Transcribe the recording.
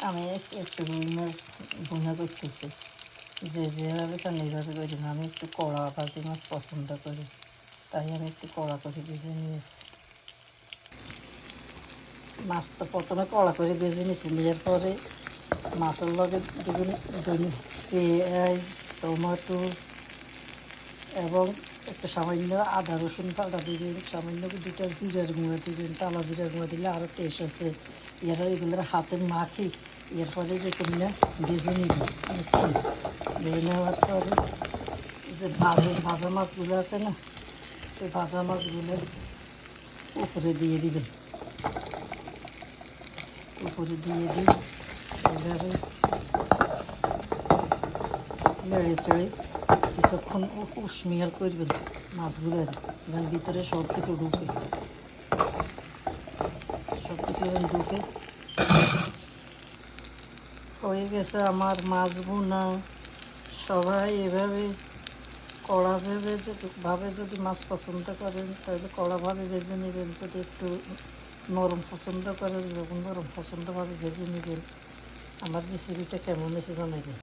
আমি একটু রুই মাছ ভুনা করতেছি, যেভাবে চান এইভাবে করি না। আমি একটু কড়া ভাজি মাছ পছন্দ করি, তাই আমি একটু কড়া করে ভেজে নিয়েছি। মাছটা প্রথমে কড়া করে ভেজে নিয়েছি, নেওয়ার পরে মাছের লগে দেবেন পেঁয়াজ, টমেটো এবং একটু সামান্য আদা রসুন বাটা দিবেন, সামান্য দুটো জিরার গুঁড়া দিবেন। টালা জিরার গুঁড়া দিলে আরও টেস্ট আছে। এগুলোর হাতে মাখি এরপরে যে তোমরা ভেজে নিবে। ভেজে নেওয়ার পরে যে ভাজা মাছগুলো আছে না, এই ভাজা মাছগুলো উপরে দিয়ে দিবেন। উপরে দিয়ে দিই এইভাবে নেড়ে চেড়ে কিছুক্ষণ উষ্মিয়ার করবেন মাছগুলোর, যেন ভিতরে সব কিছু ঢুকে, সব কিছু যেন ঢুকে। হয়ে গেছে আমার মাছ ভুনা। সবাই এভাবে কড়াভাবে যদি মাছ পছন্দ করেন তাহলে কড়াভাবে ভেজে নেবেন। যদি একটু নরম পছন্দ করেন, যখন নরম পছন্দভাবে ভেজে নেবেন। আমার রেসিপিটা কেমন হয়েছে জানাবেন।